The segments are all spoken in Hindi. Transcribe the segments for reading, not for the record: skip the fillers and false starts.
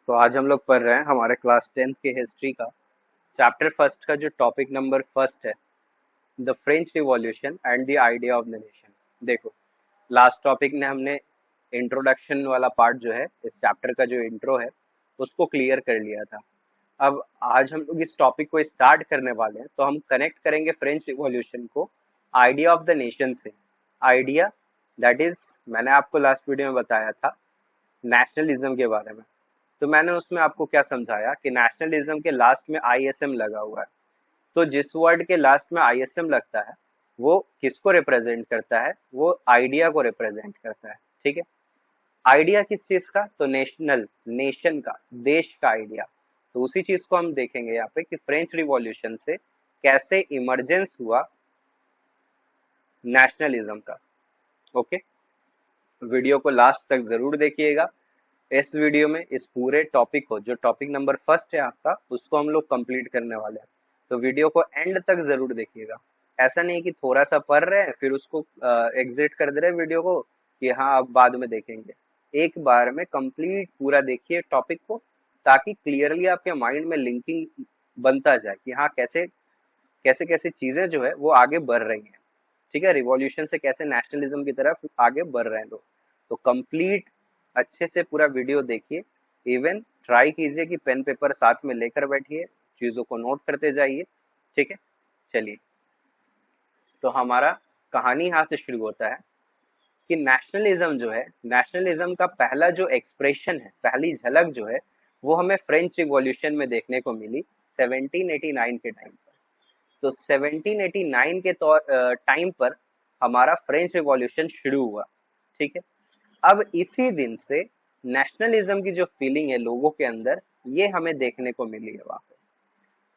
तो आज हम लोग पढ़ रहे हैं हमारे क्लास 10th के हिस्ट्री का चैप्टर फर्स्ट का जो टॉपिक नंबर फर्स्ट है, the French revolution and the idea of the nation. देखो, लास्ट टॉपिक ने हमने इंट्रोडक्शन वाला पार्ट जो है, इस चैप्टर का जो इंट्रो है उसको क्लियर कर लिया था। अब आज हम लोग इस टॉपिक को स्टार्ट करने वाले हैं, तो हम कनेक्ट करेंगे फ्रेंच रिवॉल्यूशन को आइडिया ऑफ द नेशन से। आइडिया दैट इज, मैंने आपको लास्ट वीडियो में बताया था नेशनलिज्म के बारे में। तो मैंने उसमें आपको क्या समझाया कि नेशनलिज्म के लास्ट में आईएसएम लगा हुआ है। तो जिस वर्ड के लास्ट में आईएसएम लगता है वो किसको रिप्रेजेंट करता है? वो आइडिया को रिप्रेजेंट करता है। ठीक है, आइडिया किस चीज का? तो नेशनल, नेशन का, देश का आइडिया। तो उसी चीज को हम देखेंगे यहाँ पे कि फ्रेंच रिवॉल्यूशन से कैसे इमरजेंस हुआ नेशनलिज्म का। ओके, वीडियो को लास्ट तक जरूर देखिएगा। इस वीडियो में इस पूरे टॉपिक को, जो टॉपिक नंबर फर्स्ट है आपका, उसको हम लोग कंप्लीट करने वाले हैं। तो वीडियो को एंड तक जरूर देखिएगा। ऐसा नहीं कि थोड़ा सा पढ़ रहे हैं फिर उसको एग्जिट कर दे रहे हैं वीडियो को कि हाँ अब बाद में देखेंगे। एक बार में कंप्लीट पूरा देखिए टॉपिक को, ताकि क्लियरली आपके माइंड में लिंकिंग बनता जाए कि हाँ कैसे कैसे कैसे चीजें जो है वो आगे बढ़ रही हैं। ठीक है, रिवॉल्यूशन से कैसे नेशनलिज्म की तरफ आगे बढ़ रहे हैं लोग। तो कंप्लीट अच्छे से पूरा वीडियो देखिए। इवन ट्राई कीजिए कि पेन पेपर साथ में लेकर बैठिए, चीजों को नोट करते जाइए। ठीक है, चलिए। तो हमारा कहानी यहाँ से शुरू होता है कि नेशनलिज्म जो है, नेशनलिज्म का पहला जो एक्सप्रेशन है, पहली झलक जो है, वो हमें फ्रेंच रिवॉल्यूशन में देखने को मिली 1789 के टाइम पर। तो 1789 के टाइम पर हमारा फ्रेंच रिवॉल्यूशन शुरू हुआ। ठीक है, अब इसी दिन से नेशनलिज्म की जो फीलिंग है लोगों के अंदर, ये हमें देखने को मिली है वहां पे।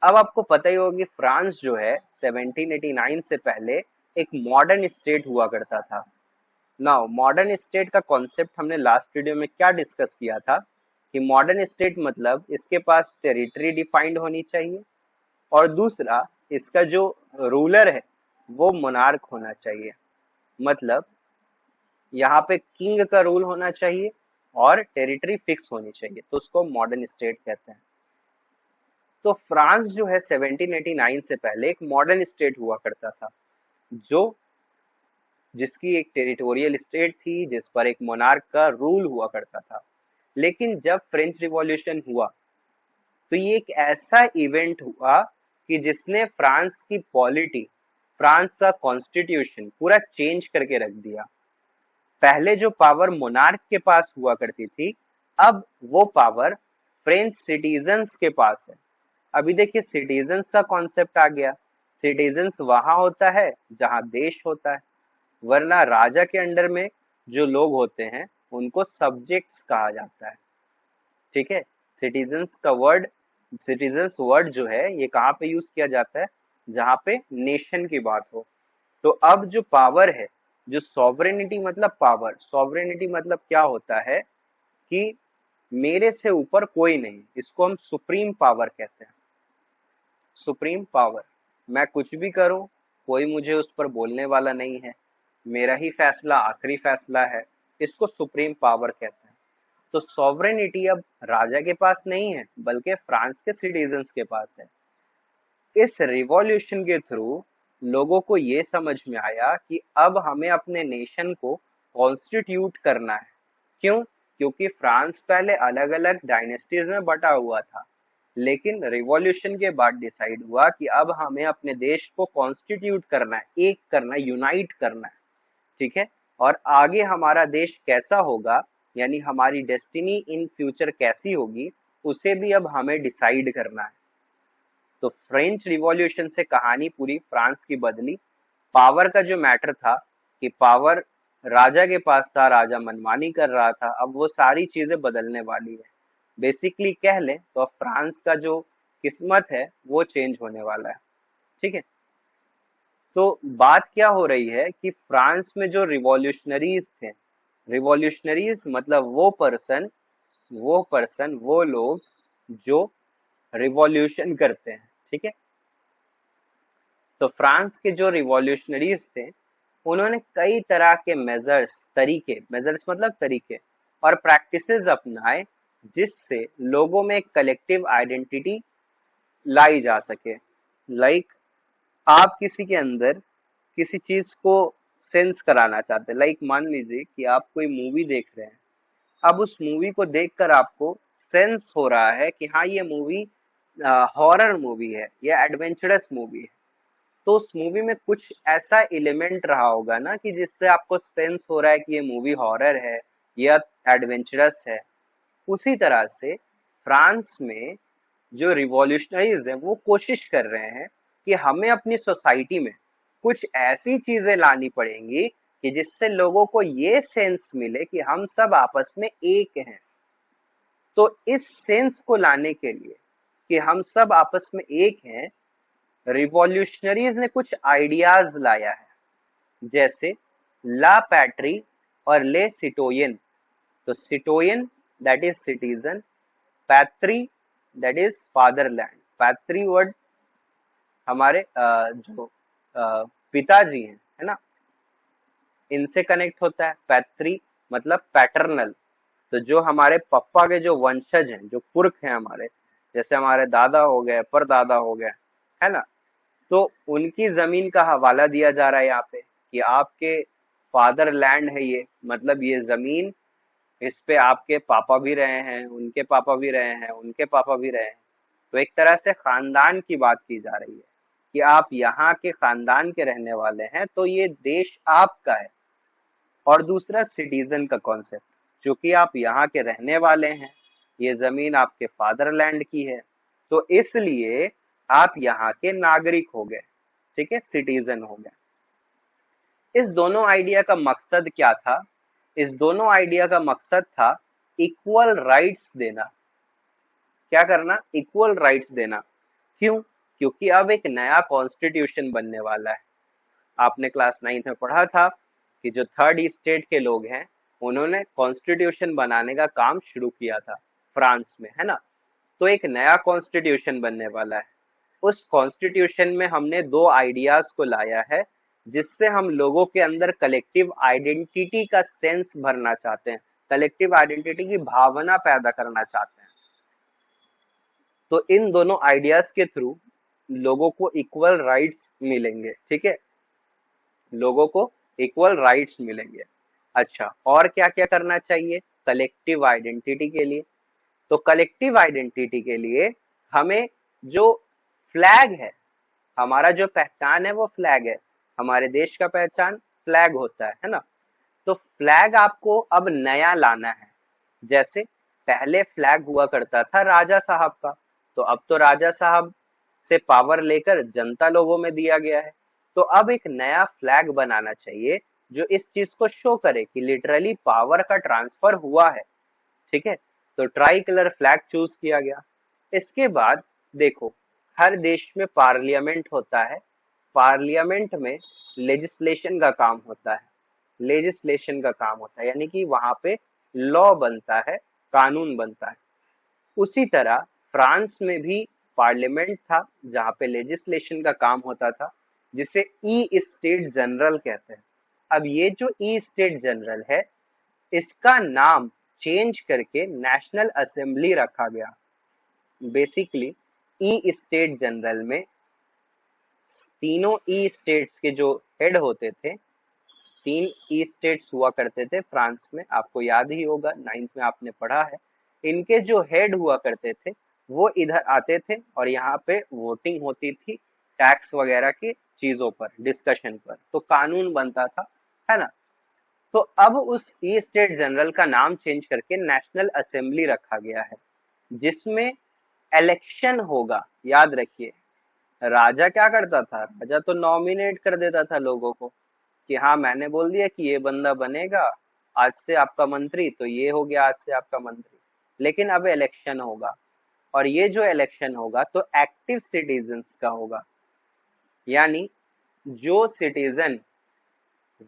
अब आपको पता ही होगा कि फ्रांस जो है 1789 से पहले एक मॉडर्न स्टेट हुआ करता था। नाउ मॉडर्न स्टेट का कॉन्सेप्ट हमने लास्ट वीडियो में क्या डिस्कस किया था कि मॉडर्न स्टेट मतलब इसके पास टेरिटरी डिफाइंड होनी चाहिए, और दूसरा इसका जो रूलर है वो मोनार्क होना चाहिए। मतलब यहाँ पे किंग का रूल होना चाहिए और टेरिटरी फिक्स होनी चाहिए, तो उसको मॉडर्न स्टेट कहते हैं। तो फ्रांस जो है 1789 से पहले एक मॉडर्न स्टेट हुआ करता था, जो जिसकी एक टेरिटोरियल स्टेट थी, जिस पर एक मोनार्क का रूल हुआ करता था। लेकिन जब फ्रेंच रिवॉल्यूशन हुआ तो ये एक ऐसा इवेंट हुआ कि जिसने फ्रांस की पॉलिटी, फ्रांस का कॉन्स्टिट्यूशन पूरा चेंज करके रख दिया। पहले जो पावर मोनार्क के पास हुआ करती थी, अब वो पावर फ्रेंच सिटीजन्स के पास है। अभी देखिए, सिटीजन्स का कॉन्सेप्ट आ गया। सिटीजन्स वहां होता है जहां देश होता है, वरना राजा के अंडर में जो लोग होते हैं उनको सब्जेक्ट्स कहा जाता है। ठीक है, सिटीजन्स का वर्ड, सिटीजन्स वर्ड जो है ये कहाँ पे यूज किया जाता है? जहाँ पे नेशन की बात हो। तो अब जो पावर है, जो सॉवरेनिटी मतलब पावर, सॉवरेनिटी मतलब क्या होता है कि मेरे से ऊपर कोई नहीं, इसको हम सुप्रीम पावर कहते हैं। सुप्रीम पावर, मैं कुछ भी करूं, कोई मुझे उस पर बोलने वाला नहीं है, मेरा ही फैसला आखिरी फैसला है, इसको सुप्रीम पावर कहते हैं। तो सॉवरेनिटी अब राजा के पास नहीं है, बल्कि फ्रांस के सिटीजन्स के पास है। इस रिवॉल्यूशन के थ्रू लोगों को ये समझ में आया कि अब हमें अपने नेशन को कॉन्स्टिट्यूट करना है। क्यों? क्योंकि फ्रांस पहले अलग अलग डायनेस्टीज में बटा हुआ था, लेकिन रिवॉल्यूशन के बाद डिसाइड हुआ कि अब हमें अपने देश को कॉन्स्टिट्यूट करना है, एक करना है, यूनाइट करना है। ठीक है, और आगे हमारा देश कैसा होगा, यानी हमारी डेस्टिनी इन फ्यूचर कैसी होगी, उसे भी अब हमें डिसाइड करना है। तो फ्रेंच रिवॉल्यूशन से कहानी पूरी फ्रांस की बदली। पावर का जो मैटर था कि पावर राजा के पास था, राजा मनमानी कर रहा था, अब वो सारी चीजें बदलने वाली है। बेसिकली कह लें तो अब फ्रांस का जो किस्मत है वो चेंज होने वाला है। ठीक है, तो बात क्या हो रही है कि फ्रांस में जो रिवॉल्यूशनरीज थे, रिवॉल्यूशनरीज मतलब वो लोग जो रिवॉल्यूशन करते हैं। ठीक है, तो फ्रांस के जो रिवॉल्यूशनरीज थे उन्होंने कई तरह के मेजर्स, तरीके, मेजर्स मतलब तरीके और प्रैक्टिसेस अपनाए, जिससे लोगों में एक कलेक्टिव आइडेंटिटी लाई जा सके। लाइक आप किसी के अंदर किसी चीज को सेंस कराना चाहते हैं। लाइक मान लीजिए कि आप कोई मूवी देख रहे हैं, अब उस मूवी को देखकर आपको सेंस हो रहा है कि हाँ ये मूवी हॉरर मूवी है या एडवेंचरस मूवी है, तो उस मूवी में कुछ ऐसा एलिमेंट रहा होगा ना कि जिससे आपको सेंस हो रहा है कि ये मूवी हॉरर है या एडवेंचरस है। उसी तरह से फ्रांस में जो रिवॉल्यूशनरीज हैं वो कोशिश कर रहे हैं कि हमें अपनी सोसाइटी में कुछ ऐसी चीजें लानी पड़ेंगी कि जिससे लोगों को ये सेंस मिले कि हम सब आपस में एक हैं। तो इस सेंस को लाने के लिए कि हम सब आपस में एक हैं, रिवॉल्यूशनरीज ने कुछ आइडियाज लाया है, जैसे ला पैट्री और ले सिटोयन। तो सिटोयन दैट इज सिटीजन, पैत्री दैट इज फादरलैंड। पैत्री वर्ड हमारे जो पिताजी हैं, है ना, इनसे कनेक्ट होता है। पैत्री मतलब पैटर्नल, तो जो हमारे पप्पा के जो वंशज हैं, जो पुरख हैं हमारे, जैसे हमारे दादा हो गए, परदादा हो गए, है ना, तो उनकी जमीन का हवाला दिया जा रहा है यहाँ पे कि आपके फादर लैंड है ये, मतलब ये जमीन, इस पे आपके पापा भी रहे हैं, उनके पापा भी रहे हैं, उनके पापा भी रहे हैं। तो एक तरह से खानदान की बात की जा रही है कि आप यहाँ के खानदान के रहने वाले हैं, तो ये देश आपका है। और दूसरा सिटीजन का कॉन्सेप्ट, क्योंकि आप यहाँ के रहने वाले हैं, ये जमीन आपके फादरलैंड की है, तो इसलिए आप यहाँ के नागरिक हो गए, ठीक है, सिटीजन हो गए। इस दोनों आइडिया का मकसद क्या था? इस दोनों आइडिया का मकसद था इक्वल राइट्स देना। क्या करना? इक्वल राइट्स देना। क्यों? क्योंकि अब एक नया कॉन्स्टिट्यूशन बनने वाला है। आपने क्लास 9th में पढ़ा था कि जो थर्ड स्टेट के लोग हैं, उन्होंने कॉन्स्टिट्यूशन बनाने का काम शुरू किया था फ्रांस में, है ना। तो एक नया कॉन्स्टिट्यूशन बनने वाला है। उस कॉन्स्टिट्यूशन में हमने दो आइडियाज को लाया है, जिससे हम लोगों के अंदर कलेक्टिव आइडेंटिटी का सेंस भरना चाहते हैं, कलेक्टिव आइडेंटिटी की भावना पैदा करना चाहते हैं। तो इन दोनों आइडियाज के थ्रू लोगों को इक्वल राइट्स मिलेंगे, ठीक है, लोगों को इक्वल राइट्स मिलेंगे। अच्छा, और क्या क्या करना चाहिए कलेक्टिव आइडेंटिटी के लिए? तो कलेक्टिव आइडेंटिटी के लिए हमें जो फ्लैग है, हमारा जो पहचान है वो फ्लैग है। हमारे देश का पहचान फ्लैग होता है ना। तो फ्लैग आपको अब नया लाना है। जैसे पहले फ्लैग हुआ करता था राजा साहब का, तो अब तो राजा साहब से पावर लेकर जनता लोगों में दिया गया है। तो अब एक नया फ्लैग बनाना चाहिए जो इस चीज को शो करे कि लिटरली पावर का ट्रांसफर हुआ है, ठीक है। तो ट्राई कलर फ्लैग चूज किया गया। इसके बाद देखो, हर देश में पार्लियामेंट होता है। पार्लियामेंट में लेजिस्लेशन का काम होता है, लेजिस्लेशन का काम होता है, यानी कि वहां पे लॉ बनता है, कानून बनता है। उसी तरह फ्रांस में भी पार्लियामेंट था जहाँ पे लेजिस्लेशन का काम होता था, जिसे ई स्टेट जनरल कहते हैं। अब ये जो ई स्टेट जनरल है, इसका नाम चेंज करके नेशनल असेंबली रखा गया। बेसिकली ई स्टेट जनरल में तीनों ई स्टेट्स के जो हेड होते थे, तीन ई स्टेट्स हुआ करते थे फ्रांस में, आपको याद ही होगा 9th में आपने पढ़ा है। इनके जो हेड हुआ करते थे वो इधर आते थे और यहाँ पे वोटिंग होती थी टैक्स वगैरह की चीजों पर, डिस्कशन पर, तो कानून बनता था, है ना। तो अब उस ई स्टेट जनरल का नाम चेंज करके नेशनल असेंबली रखा गया है, जिसमें इलेक्शन होगा। याद रखिए, राजा क्या करता था? राजा तो नॉमिनेट कर देता था लोगों को कि हाँ मैंने बोल दिया कि ये बंदा बनेगा आज से आपका मंत्री, तो ये हो गया आज से आपका मंत्री। लेकिन अब इलेक्शन होगा, और ये जो इलेक्शन होगा तो एक्टिव सिटीजन्स का होगा, यानी जो सिटीजन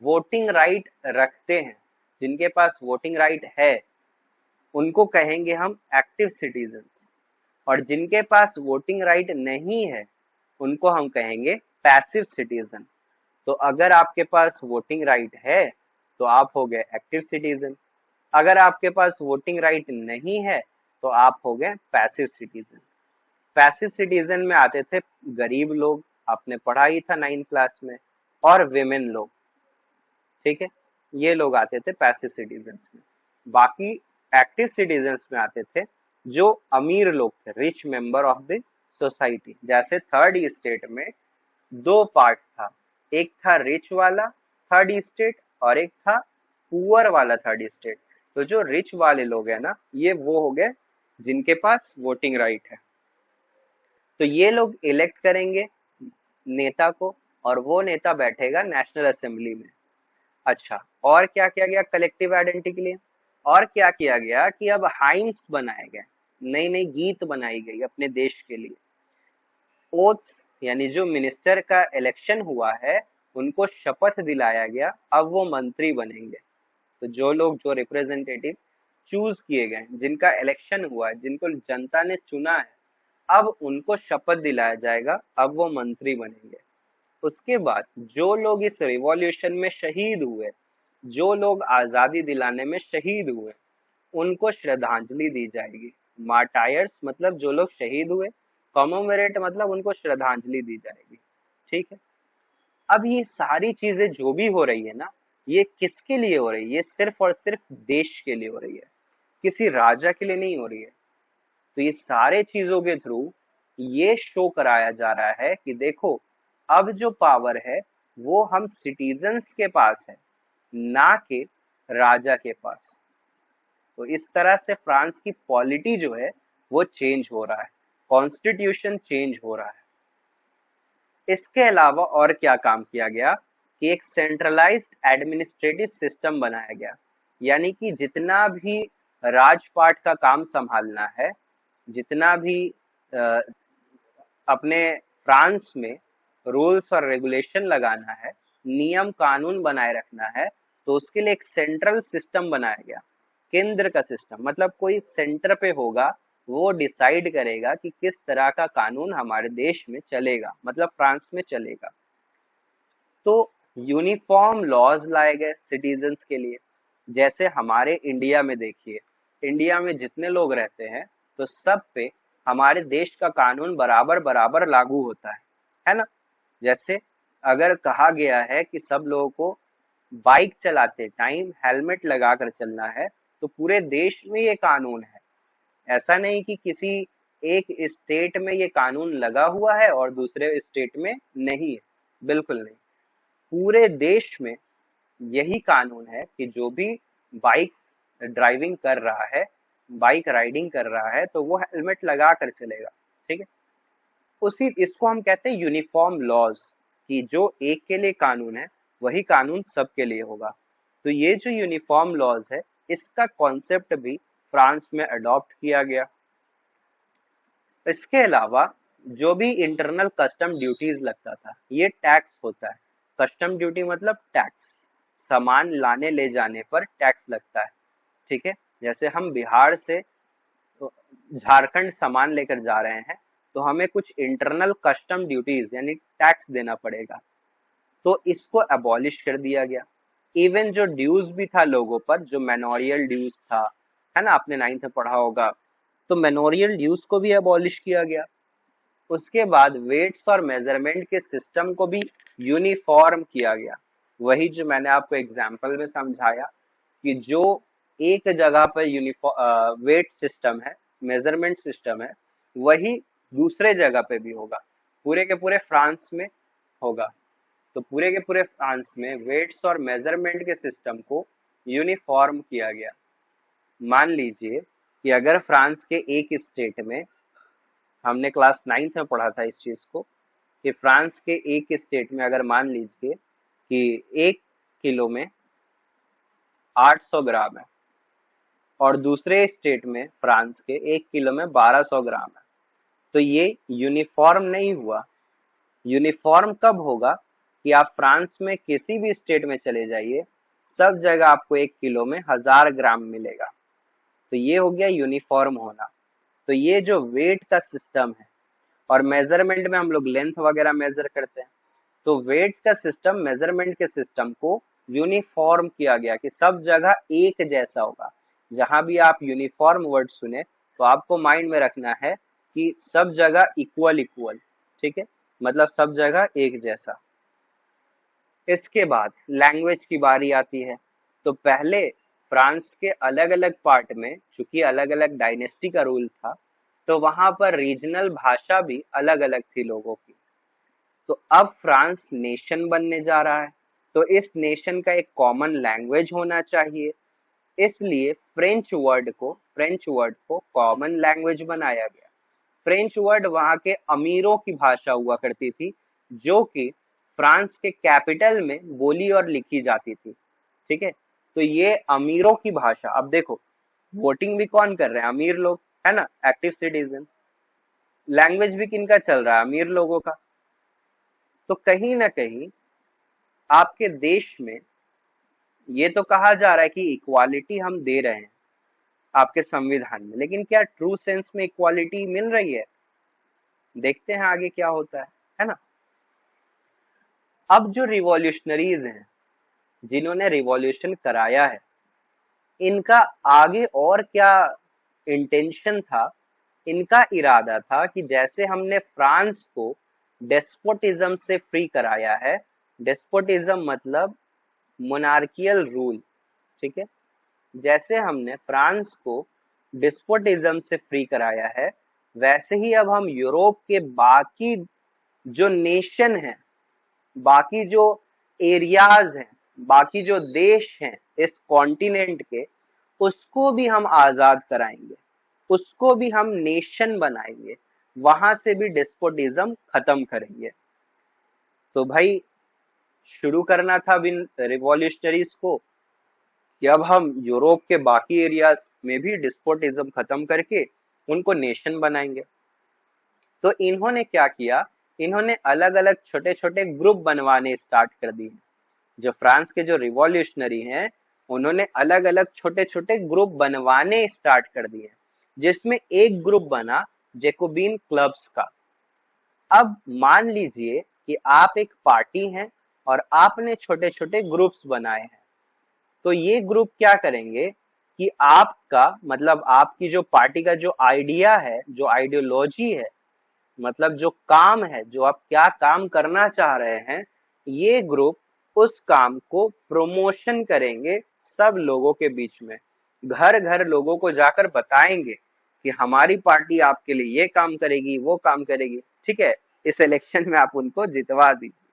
वोटिंग राइट रखते हैं, जिनके पास वोटिंग राइट है, उनको कहेंगे हम एक्टिव सिटीजन्स। और जिनके पास वोटिंग राइट नहीं है, उनको हम कहेंगे पैसिव सिटीजन। तो अगर आपके पास वोटिंग राइट है तो आप हो गए एक्टिव सिटीजन। अगर आपके पास वोटिंग राइट नहीं है तो आप हो गए पैसिव सिटीजन। पैसिव सिटीजन में आते थे गरीब लोग, आपने पढ़ा ही था 9th क्लास में, और विमेन लोग, ठीक है, ये लोग आते थे पैसिव सिटीजन्स में। बाकी एक्टिव सिटीजन्स में आते थे जो अमीर लोग थे, rich member of the society. जैसे थर्ड स्टेट में दो पार्ट था, एक था रिच वाला थर्ड स्टेट और एक था पुअर वाला थर्ड स्टेट। तो जो रिच वाले लोग हैं ना, ये वो हो गए जिनके पास वोटिंग राइट है। तो ये लोग इलेक्ट करेंगे नेता को, और वो नेता बैठेगा नेशनल असेंबली में। अच्छा, और क्या किया गया कलेक्टिव आइडेंटिटी के लिए? और क्या किया गया कि अब हाइम्स बनाए गए, नई नई गीत बनाई गई अपने देश के लिए। ओथ्स, यानी जो मिनिस्टर का इलेक्शन हुआ है उनको शपथ दिलाया गया, अब वो मंत्री बनेंगे। तो जो लोग, जो रिप्रेजेंटेटिव चूज किए गए, जिनका इलेक्शन हुआ है, जिनको जनता ने चुना है, अब उनको शपथ दिलाया जाएगा, अब वो मंत्री बनेंगे। उसके बाद जो लोग इस रिवॉल्यूशन में शहीद हुए, जो लोग आजादी दिलाने में शहीद हुए, उनको श्रद्धांजलि दी जाएगी। मार्टायर्स मतलब जो लोग शहीद हुए, कॉमेमोरेट मतलब उनको श्रद्धांजलि दी जाएगी, ठीक है। अब ये सारी चीजें जो भी हो रही है ना, ये किसके लिए हो रही है? ये सिर्फ और सिर्फ देश के लिए हो रही है, किसी राजा के लिए नहीं हो रही है। तो ये सारे चीजों के थ्रू ये शो कराया जा रहा है कि देखो, अब जो पावर है वो हम सिटीजन्स के पास है, ना कि राजा के पास। तो इस तरह से फ्रांस की पॉलिटी जो है वो चेंज हो रहा है, कॉन्स्टिट्यूशन चेंज हो रहा है। इसके अलावा और क्या काम किया गया कि एक सेंट्रलाइज्ड एडमिनिस्ट्रेटिव सिस्टम बनाया गया, यानी कि जितना भी राजपाट का काम संभालना है, जितना भी अ, अपने फ्रांस में रूल्स और रेगुलेशन लगाना है, नियम कानून बनाए रखना है, तो उसके लिए एक सेंट्रल सिस्टम बनाया गया, केंद्र का सिस्टम। मतलब कोई सेंटर पे होगा, वो डिसाइड करेगा कि किस तरह का कानून हमारे देश में चलेगा, मतलब फ्रांस में चलेगा। तो यूनिफॉर्म लॉज लाए गए सिटीजन्स के लिए। जैसे हमारे इंडिया में देखिए, इंडिया में जितने लोग रहते हैं तो सब पे हमारे देश का कानून बराबर बराबर लागू होता है ना। जैसे अगर कहा गया है कि सब लोगों को बाइक चलाते टाइम हेलमेट लगाकर चलना है, तो पूरे देश में ये कानून है। ऐसा नहीं कि किसी एक स्टेट में ये कानून लगा हुआ है और दूसरे स्टेट में नहीं है, बिल्कुल नहीं। पूरे देश में यही कानून है कि जो भी बाइक ड्राइविंग कर रहा है, बाइक राइडिंग कर रहा है, तो वो हेलमेट लगा कर चलेगा, ठीक है। उसी इसको हम कहते हैं यूनिफॉर्म लॉज, कि जो एक के लिए कानून है वही कानून सबके लिए होगा। तो ये जो यूनिफॉर्म लॉज है, इसका कॉन्सेप्ट भी फ्रांस में अडॉप्ट किया गया। इसके अलावा जो भी इंटरनल कस्टम ड्यूटीज लगता था, ये टैक्स होता है। कस्टम ड्यूटी मतलब टैक्स, सामान लाने ले जाने पर टैक्स लगता है, ठीक है। जैसे हम बिहार से झारखंड सामान लेकर जा रहे हैं, तो हमें कुछ इंटरनल कस्टम ड्यूटीज यानी टैक्स देना पड़ेगा, तो इसको अबॉलिश कर दिया गया। इवन जो ड्यूज भी था लोगों पर, जो मेमोरियल ड्यूज था, है ना, आपने 9th में पढ़ा होगा, तो मेमोरियल ड्यूज को भी अबॉलिश किया गया। उसके बाद वेट्स और मेजरमेंट के सिस्टम को भी यूनिफॉर्म किया गया। वही जो मैंने आपको एग्जांपल में समझाया कि जो एक जगह पर यूनिफॉर्म वेट सिस्टम है, मेजरमेंट सिस्टम है, वही दूसरे जगह पे भी होगा, पूरे के पूरे फ्रांस में होगा। तो पूरे के पूरे फ्रांस में वेट्स और मेजरमेंट के सिस्टम को यूनिफॉर्म किया गया। मान लीजिए कि अगर फ्रांस के एक स्टेट में, हमने क्लास 9th में पढ़ा था इस चीज को, कि फ्रांस के एक स्टेट में अगर मान लीजिए कि 1 किलो में 800 ग्राम है, और दूसरे स्टेट में फ्रांस के 1 किलो में 1200 ग्राम है, तो ये यूनिफॉर्म नहीं हुआ। यूनिफॉर्म कब होगा कि आप फ्रांस में किसी भी स्टेट में चले जाइए, सब जगह आपको 1 किलो में 1000 ग्राम मिलेगा। तो ये हो गया यूनिफॉर्म होना। तो ये जो वेट का सिस्टम है, और मेजरमेंट में हम लोग लेंथ वगैरह मेजर करते हैं, तो वेट का सिस्टम मेजरमेंट के सिस्टम को यूनिफॉर्म किया गया कि सब जगह एक जैसा होगा। जहां भी आप यूनिफॉर्म वर्ड सुने, तो आपको माइंड में रखना है कि सब जगह इक्वल इक्वल, ठीक है, मतलब सब जगह एक जैसा। इसके बाद लैंग्वेज की बारी आती है। तो पहले फ्रांस के अलग अलग पार्ट में, चूंकि अलग अलग डायनेस्टी का रूल था, तो वहां पर रीजनल भाषा भी अलग अलग थी लोगों की। तो अब फ्रांस नेशन बनने जा रहा है, तो इस नेशन का एक कॉमन लैंग्वेज होना चाहिए। इसलिए फ्रेंच वर्ड को कॉमन लैंग्वेज बनाया गया। फ्रेंच वर्ड वहाँ के अमीरों की भाषा हुआ करती थी, जो कि फ्रांस के कैपिटल में बोली और लिखी जाती थी, ठीक है। तो ये अमीरों की भाषा। अब देखो, वोटिंग भी कौन कर रहे हैं? अमीर लोग, है ना, एक्टिव सिटीजन। लैंग्वेज भी किनका चल रहा है? अमीर लोगों का। तो कहीं ना कहीं आपके देश में ये तो कहा जा रहा है कि इक्वालिटी हम दे रहे हैं आपके संविधान में, लेकिन क्या ट्रू सेंस में इक्वालिटी मिल रही है? देखते हैं आगे क्या होता है ना। अब जो रिवॉल्यूशनरीज हैं, जिन्होंने रिवॉल्यूशन कराया है, इनका आगे और क्या इंटेंशन था? इनका इरादा था कि जैसे हमने फ्रांस को डेस्पोटिज्म से फ्री कराया है, डेस्पोटिज्म मतलब मोनार्कियल रूल, ठीक है, जैसे हमने फ्रांस को डिस्पोटिज्म से फ्री कराया है, वैसे ही अब हम यूरोप के बाकी जो नेशन हैं, बाकी जो एरियाज हैं, बाकी जो देश हैं इस कॉन्टिनेंट के, उसको भी हम आजाद कराएंगे, उसको भी हम नेशन बनाएंगे, वहां से भी डिस्पोटिज्म खत्म करेंगे। तो भाई शुरू करना था बिन रिवॉल्यूशनरीज को कि अब हम यूरोप के बाकी एरियाज में भी डिस्पोटिज्म खत्म करके उनको नेशन बनाएंगे। तो इन्होंने क्या किया? इन्होंने अलग अलग छोटे छोटे ग्रुप बनवाने स्टार्ट कर दिए। जो फ्रांस के जो रिवॉल्यूशनरी हैं, उन्होंने अलग अलग छोटे छोटे ग्रुप बनवाने स्टार्ट कर दिए, जिसमें एक ग्रुप बना जैकोबिन क्लब्स का। अब मान लीजिए कि आप एक पार्टी हैं और आपने छोटे छोटे ग्रुप्स बनाए हैं। तो ये ग्रुप क्या करेंगे कि आपका मतलब आपकी जो पार्टी का जो आइडिया है, जो आइडियोलॉजी है, मतलब जो काम है, जो आप क्या काम करना चाह रहे हैं, ये ग्रुप उस काम को प्रमोशन करेंगे सब लोगों के बीच में। घर घर लोगों को जाकर बताएंगे कि हमारी पार्टी आपके लिए ये काम करेगी, वो काम करेगी, ठीक है, इस इलेक्शन में आप उनको जितवा दीजिए।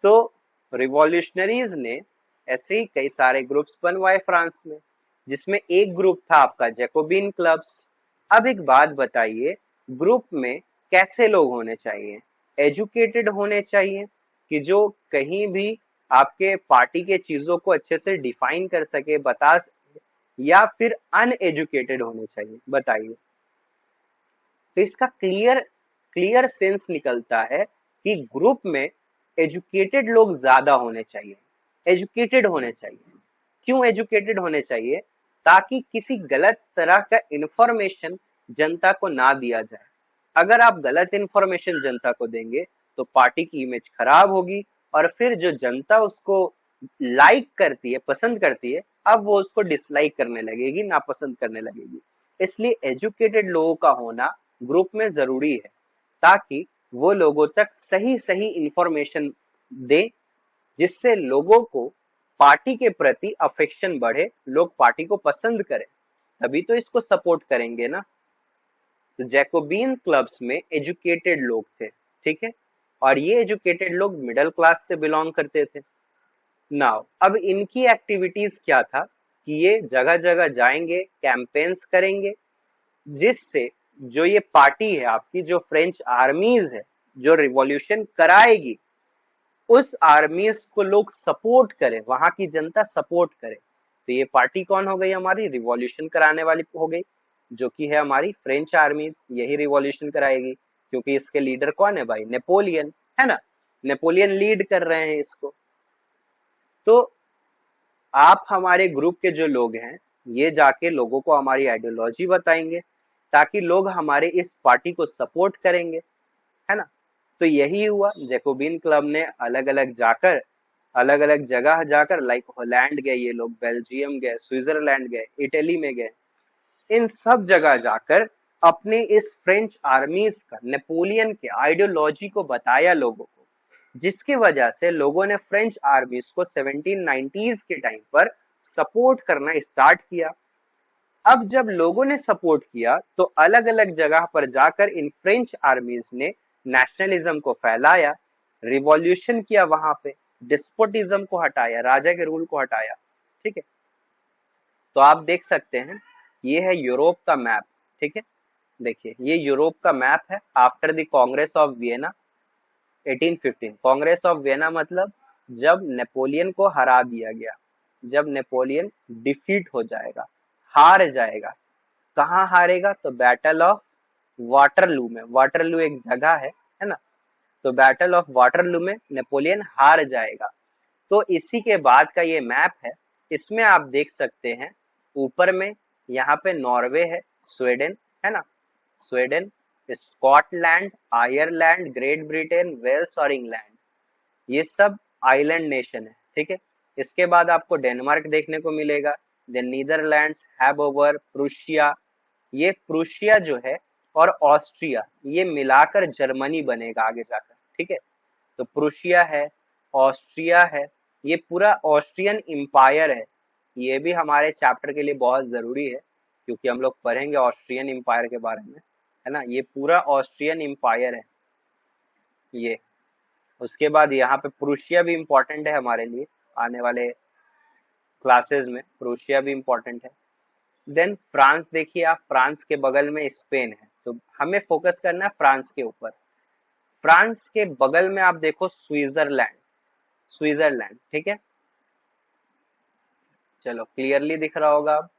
तो रिवॉल्यूशनरीज ने ऐसे ही कई सारे ग्रुप्स बनवाए फ्रांस में, जिसमें एक ग्रुप था आपका जैकोबिन क्लब्स। अब एक बात बताइए, ग्रुप में कैसे लोग होने चाहिए? एजुकेटेड होने चाहिए कि जो कहीं भी आपके पार्टी के चीजों को अच्छे से डिफाइन कर सके, बता सके, या फिर अनएजुकेटेड होने चाहिए? बताइए। तो इसका क्लियर क्लियर सेंस निकलता है कि ग्रुप में एजुकेटेड लोग ज्यादा होने चाहिए, एजुकेटेड होने चाहिए। क्यों एजुकेटेड होने चाहिए? ताकि किसी गलत तरह का इंफॉर्मेशन जनता को ना दिया जाए। अगर आप गलत इंफॉर्मेशन जनता को देंगे तो पार्टी की इमेज खराब होगी, और फिर जो जनता उसको लाइक करती है, पसंद करती है, अब वो उसको डिसलाइक करने लगेगी, नापसंद करने लगेगी। इसलिए एजुकेटेड लोगों का होना ग्रुप में जरूरी है, ताकि वो लोगों तक सही सही इंफॉर्मेशन दे, जिससे लोगों को पार्टी के प्रति अफेक्शन बढ़े, लोग पार्टी को पसंद करें, तभी तो इसको सपोर्ट करेंगे ना। तो जैकोबिन क्लब्स में एजुकेटेड लोग थे, ठीक है, और ये एजुकेटेड लोग मिडिल क्लास से बिलोंग करते थे। नाउ अब इनकी एक्टिविटीज क्या था कि ये जगह जगह जाएंगे, कैंपेन्स करेंगे, जिससे जो ये पार्टी है आपकी, जो फ्रेंच आर्मीज है, जो रिवॉल्यूशन कराएगी, उस आर्मीज को लोग सपोर्ट करें, वहां की जनता सपोर्ट करे। तो ये पार्टी कौन हो गई? हमारी रिवॉल्यूशन कराने वाली हो गई, जो कि है हमारी फ्रेंच आर्मीज। यही रिवॉल्यूशन कराएगी, क्योंकि इसके लीडर कौन है भाई? नेपोलियन, है ना। नेपोलियन लीड कर रहे हैं इसको। तो आप हमारे ग्रुप के जो लोग हैं, ये जाके लोगों को हमारी आइडियोलॉजी बताएंगे, ताकि लोग हमारे इस पार्टी को सपोर्ट करेंगे, है ना। तो यही हुआ, जैकोबिन क्लब ने अलग अलग जगह जाकर, लाइक हॉलैंड गए ये लोग, बेल्जियम गए, स्विट्जरलैंड गए, इटली में गए, इन सब जगह जाकर अपने इस फ्रेंच आर्मीज का, नेपोलियन के आइडियोलॉजी को बताया लोगों को, जिसकी वजह से लोगों ने फ्रेंच आर्मीज को 1790s के टाइम पर सपोर्ट करना स्टार्ट किया। अब जब लोगों ने सपोर्ट किया तो अलग अलग जगह पर जाकर इन फ्रेंच आर्मीज ने नेशनलिज्म को फैलाया, रिवॉल्यूशन किया, वहां पे डिस्पोटिज्म को हटाया, राजा के रूल को हटाया। ठीक है, तो आप देख सकते हैं ये है यूरोप का मैप। ठीक है, देखिए ये यूरोप का मैप है after the Congress of Vienna 1815। Congress of Vienna मतलब जब नेपोलियन को हरा दिया गया, जब नेपोलियन डिफीट हो जाएगा, हार जाएगा। कहाँ हारेगा? तो बैटल ऑफ वाटरलू में। वाटरलू एक जगह है ना? तो बैटल ऑफ वाटरलू में नेपोलियन हार जाएगा। तो इसी के बाद का ये मैप है। इसमें आप देख सकते हैं ऊपर में यहाँ पे नॉर्वे है, स्वीडन है ना, Sweden, Scotland, Ireland, Great Britain, Wales और इंग्लैंड, ये सब आइलैंड नेशन है। ठीक है, इसके बाद आपको डेनमार्क देखने को मिलेगा, देन नीदरलैंड्स, हैबोवर, प्रूशिया। ये प्रूशिया जो है और ऑस्ट्रिया ये मिलाकर जर्मनी बनेगा आगे जाकर। ठीक है, तो प्रूशिया है, ऑस्ट्रिया है, ये पूरा ऑस्ट्रियन एम्पायर है। ये भी हमारे चैप्टर के लिए बहुत जरूरी है क्योंकि हम लोग पढ़ेंगे ऑस्ट्रियन एम्पायर के बारे में, है ना। ये पूरा ऑस्ट्रियन एम्पायर है ये। उसके बाद यहाँ पे प्रूशिया भी इम्पोर्टेंट है हमारे लिए, आने वाले क्लासेस में प्रूशिया भी इम्पोर्टेंट है। देन फ्रांस देखिए आप, फ्रांस के बगल में स्पेन है, तो हमें फोकस करना है फ्रांस के ऊपर। फ्रांस के बगल में आप देखो स्विट्जरलैंड, स्विट्जरलैंड। ठीक है, चलो क्लियरली दिख रहा होगा अब,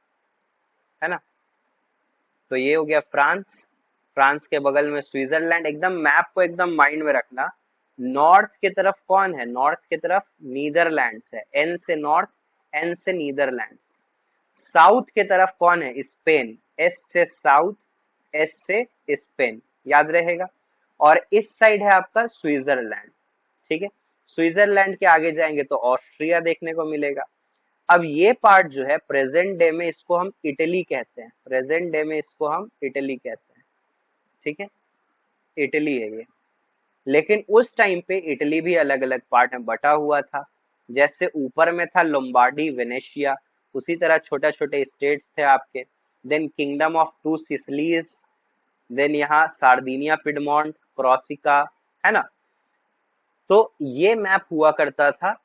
है ना। तो ये हो गया फ्रांस, फ्रांस के बगल में स्विट्जरलैंड। एकदम मैप को एकदम माइंड में रखना। नॉर्थ की तरफ कौन है? नॉर्थ की तरफ नीदरलैंड्स है, एन से नॉर्थ, एन से नीदरलैंड। साउथ की तरफ कौन है? स्पेन, एस से साउथ, एस से स्पेन, याद रहेगा। और इस साइड है आपका स्विट्जरलैंड। ठीक है, स्विट्जरलैंड के आगे जाएंगे तो ऑस्ट्रिया देखने को मिलेगा। अब ये पार्ट जो है प्रेजेंट डे में इसको हम इटली कहते हैं, प्रेजेंट डे में इसको हम इटली कहते हैं। ठीक है, इटली है ये। लेकिन उस टाइम पे इटली भी अलग अलग पार्ट में बटा हुआ था। जैसे ऊपर में था लोम्बार्डी, वेनेशिया, उसी तरह छोटे छोटे स्टेट्स थे आपके। Then kingdom of two Sicilies, then यहाँ सार्दिनिया, पिडमोंट, क्रॉसिका, है ना। तो ये मैप हुआ करता था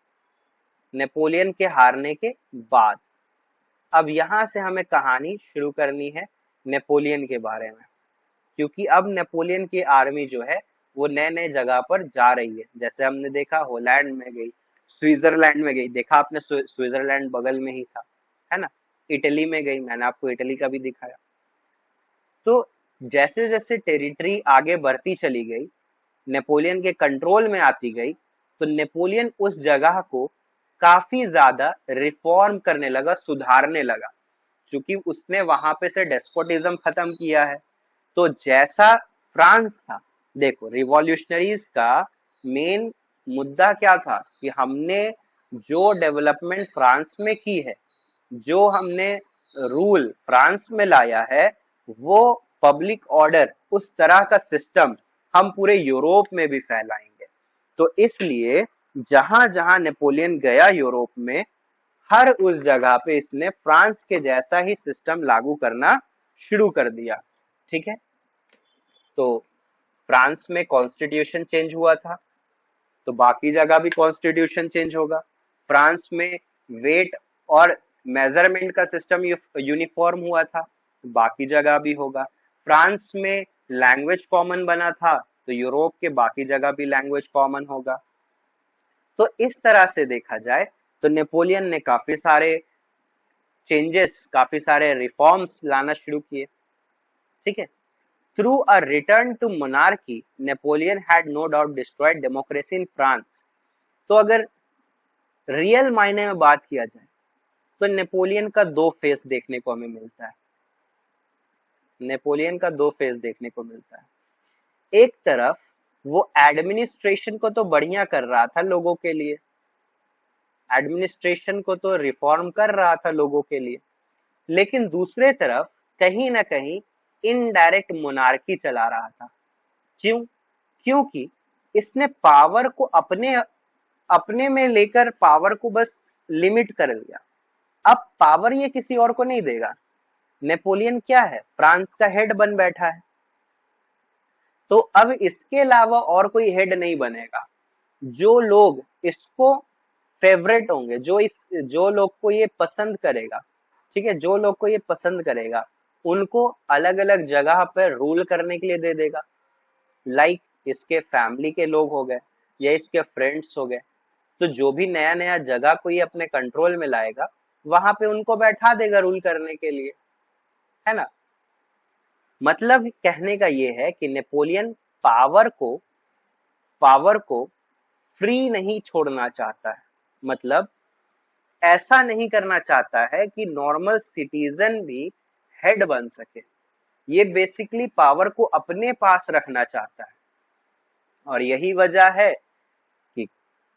नेपोलियन के हारने के बाद। अब यहाँ से हमें कहानी शुरू करनी है नेपोलियन के बारे में, क्योंकि अब नेपोलियन की आर्मी जो है वो नए नए जगह पर जा रही है। जैसे हमने देखा हॉलैंड में गई, स्विट्जरलैंड में गई, देखा आपने स्विट्जरलैंड बगल में ही था, है ना। इटली में गई, मैंने आपको इटली का भी दिखाया। तो जैसे जैसे टेरिटरी आगे बढ़ती चली गई, नेपोलियन के कंट्रोल में आती गई, तो नेपोलियन उस जगह को काफी ज्यादा रिफॉर्म करने लगा, सुधारने लगा, क्योंकि उसने वहां पे से डेस्पोटिज्म खत्म किया है। तो जैसा फ्रांस था, देखो रिवॉल्यूशनरीज का मेन मुद्दा क्या था कि हमने जो डेवलपमेंट फ्रांस में की है, जो हमने रूल फ्रांस में लाया है, वो पब्लिक ऑर्डर, उस तरह का सिस्टम हम पूरे यूरोप में भी फैलाएंगे। तो इसलिए जहां जहां नेपोलियन गया यूरोप में, हर उस जगह पे इसने फ्रांस के जैसा ही सिस्टम लागू करना शुरू कर दिया। ठीक है, तो फ्रांस में कॉन्स्टिट्यूशन चेंज हुआ था, तो बाकी जगह भी कॉन्स्टिट्यूशन चेंज होगा। फ्रांस में वेट और मेजरमेंट का सिस्टम यूनिफॉर्म हुआ था, तो बाकी जगह भी होगा। फ्रांस में लैंग्वेज कॉमन बना था, तो यूरोप के बाकी जगह भी लैंग्वेज कॉमन होगा। तो इस तरह से देखा जाए तो नेपोलियन ने काफी सारे चेंजेस, काफी सारे रिफॉर्म्स लाना शुरू किए। ठीक है, through a return to monarchy Napoleon had no doubt destroyed democracy in France. तो अगर रियल मायने में बात किया जाए तो नेपोलियन का दो फेस देखने को हमें मिलता है। नेपोलियन का दो फेस देखने को मिलता है। एक तरफ वो एडमिनिस्ट्रेशन को तो बढ़िया कर रहा था लोगों के लिए, एडमिनिस्ट्रेशन को तो रिफॉर्म कर रहा था लोगों के लिए, लेकिन दूसरे तरफ कहीं ना कहीं इनडायरेक्ट मोनार्की चला रहा था। क्यों? क्योंकि इसने पावर को अपने अपने में लेकर पावर को बस लिमिट कर दिया। अब पावर ये किसी और को नहीं देगा। नेपोलियन क्या है? फ्रांस का हेड बन बैठा है, तो अब इसके अलावा और कोई हेड नहीं बनेगा। जो लोग इसको फेवरेट होंगे, जो लोग को ये पसंद करेगा, ठीक है, जो लोग को ये पसंद करेगा, उनको अलग अलग जगह पर रूल करने के लिए दे देगा। लाइक इसके फैमिली के लोग हो गए या इसके फ्रेंड्स हो गए, तो जो भी नया नया जगह को ये अपने कंट्रोल में लाएगा, वहां पे उनको बैठा देगा रूल करने के लिए, है ना। मतलब कहने का ये है कि नेपोलियन पावर को पावर को फ्री नहीं छोड़ना चाहता है। मतलब ऐसा नहीं करना चाहता है कि नॉर्मल सिटीजन भी हेड बन सके। ये बेसिकली पावर को अपने पास रखना चाहता है, और यही वजह है कि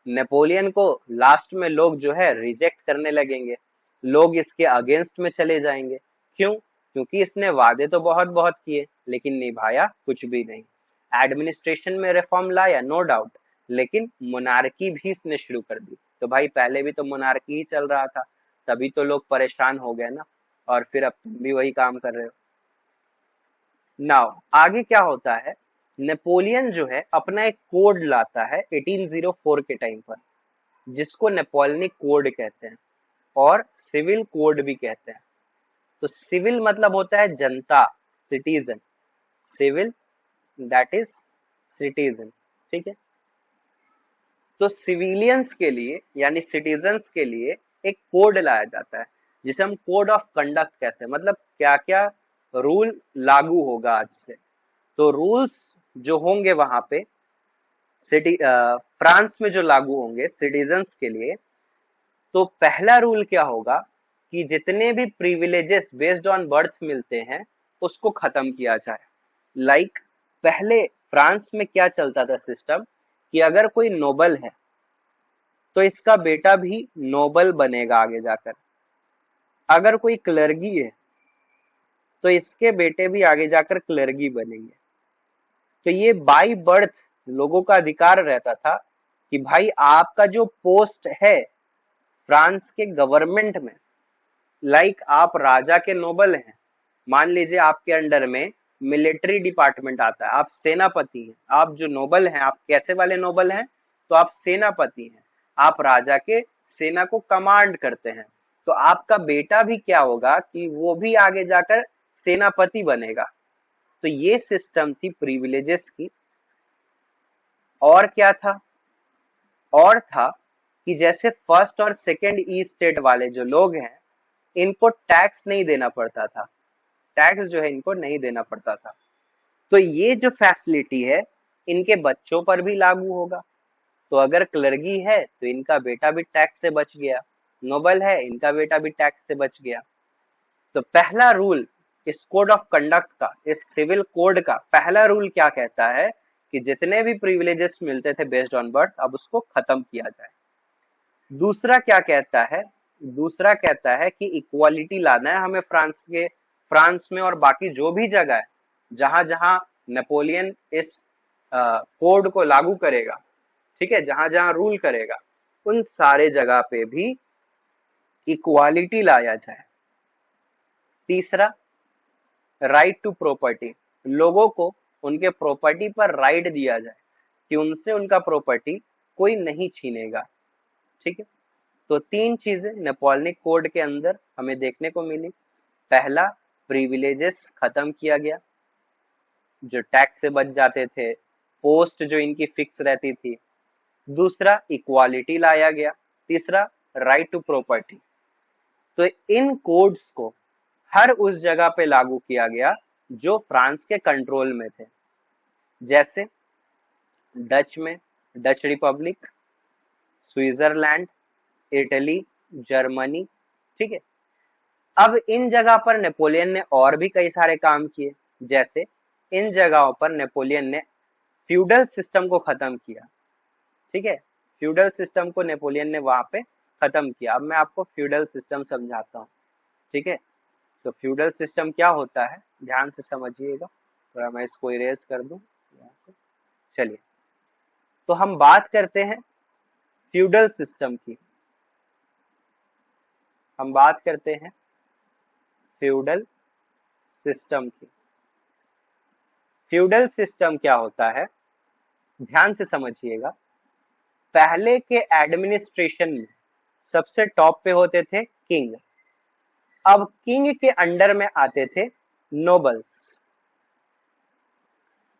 नेपोलियन को लास्ट में लोग जो है रिजेक्ट करने लगेंगे, लोग इसके अगेंस्ट में चले जाएंगे। क्यों? क्योंकि इसने वादे तो बहुत बहुत किए लेकिन निभाया कुछ भी नहीं। एडमिनिस्ट्रेशन में रिफॉर्म लाया, नो डाउट, लेकिन मोनार्की भी इसने शुरू कर दी। तो भाई पहले भी तो मोनार्की ही चल रहा था, तभी तो लोग परेशान हो गए ना, और फिर अब तुम भी वही काम कर रहे हो। नाउ आगे क्या होता है, नेपोलियन जो है अपना एक कोड लाता है 1804 के टाइम पर, जिसको नेपोलियनिक कोड कहते हैं और सिविल कोड भी कहते हैं। तो सिविल मतलब होता है जनता, citizen. Civil that is citizen, ठीक है। तो सिविलियंस के लिए यानी सिटीजन्स के लिए एक कोड लाया जाता है, जिसे हम कोड ऑफ कंडक्ट कहते हैं। मतलब क्या क्या रूल लागू होगा आज से। तो रूल्स जो होंगे वहां पे फ्रांस में जो लागू होंगे सिटीजन्स के लिए, तो पहला रूल क्या होगा कि जितने भी प्रिविलेजेस बेस्ड ऑन बर्थ मिलते हैं उसको खत्म किया जाए। लाइक पहले फ्रांस में क्या चलता था सिस्टम, कि अगर कोई नोबल है तो इसका बेटा भी नोबल बनेगा आगे जाकर। अगर कोई क्लर्गी है तो इसके बेटे भी आगे जाकर क्लर्गी बनेंगे। तो ये बाय बर्थ लोगों का अधिकार रहता था कि भाई आपका जो पोस्ट है फ्रांस के गवर्नमेंट में, लाइक आप राजा के नोबल हैं, मान लीजिए आपके अंडर में मिलिट्री डिपार्टमेंट आता है, आप सेनापति हैं। आप जो नोबल हैं, आप कैसे वाले नोबल हैं? तो आप सेनापति हैं, आप राजा के सेना को कमांड करते हैं। तो आपका बेटा भी क्या होगा कि वो भी आगे जाकर सेनापति बनेगा। तो ये सिस्टम थी प्रिविलेजेस की। और क्या था? और था कि जैसे फर्स्ट और सेकंड ई स्टेट वाले जो लोग हैं, इनको टैक्स नहीं देना पड़ता था। टैक्स जो है इनको नहीं देना पड़ता था। तो ये जो फैसिलिटी है इनके बच्चों पर भी लागू होगा। तो अगर क्लर्गी है तो इनका बेटा भी टैक्स से बच गया, नोबल है इनका बेटा भी टैक्स से बच गया। तो पहला रूल इस कोड ऑफ कंडक्ट का, इस सिविल कोड का पहला रूल क्या कहता है कि जितने भी प्रिविलेजेस मिलते थे बेस्ड ऑन बर्थ, अब उसको खत्म किया जाए। दूसरा क्या कहता है? दूसरा कहता है कि इक्वालिटी लाना है हमें फ्रांस में और बाकी जो भी जगह है जहां जहां नेपोलियन इस कोड को लागू करेगा, ठीक है, जहां जहां रूल करेगा, उन सारे जगह पे भी इक्वालिटी लाया जाए। तीसरा, राइट टू प्रॉपर्टी, लोगों को उनके प्रॉपर्टी पर राइट दिया जाए कि उनसे उनका प्रॉपर्टी कोई नहीं छीनेगा, ठीक है। तो तीन चीजें नेपोलियनिक कोड के अंदर हमें देखने को मिली। पहला, प्रिविलेजेस खत्म किया गया, जो टैक्स से बच जाते थे, पोस्ट जो इनकी फिक्स रहती थी। दूसरा, इक्वालिटी लाया गया। तीसरा, राइट टू प्रॉपर्टी। तो इन कोड्स को हर उस जगह पे लागू किया गया जो फ्रांस के कंट्रोल में थे। जैसे डच में Dutch Republic, Switzerland, Italy, Germany, ठीक है। अब इन जगह पर नेपोलियन ने और भी कई सारे काम किए। जैसे इन जगहों पर नेपोलियन ने फ्यूडल सिस्टम को खत्म किया, ठीक है। फ्यूडल सिस्टम को नेपोलियन ने वहां पे खत्म किया। अब मैं आपको फ्यूडल सिस्टम समझाता हूँ, ठीक है। तो फ्यूडल सिस्टम क्या होता है, ध्यान से समझिएगा। थोड़ा मैं इसको इरेज कर दूं यहाँ से। चलिए, तो हम बात करते हैं फ्यूडल सिस्टम की। हम बात करते हैं फ्यूडल सिस्टम की। फ्यूडल सिस्टम क्या होता है, ध्यान से समझिएगा। पहले के एडमिनिस्ट्रेशन में सबसे टॉप पे होते थे किंग। अब किंग के अंडर में आते थे नोबल्स।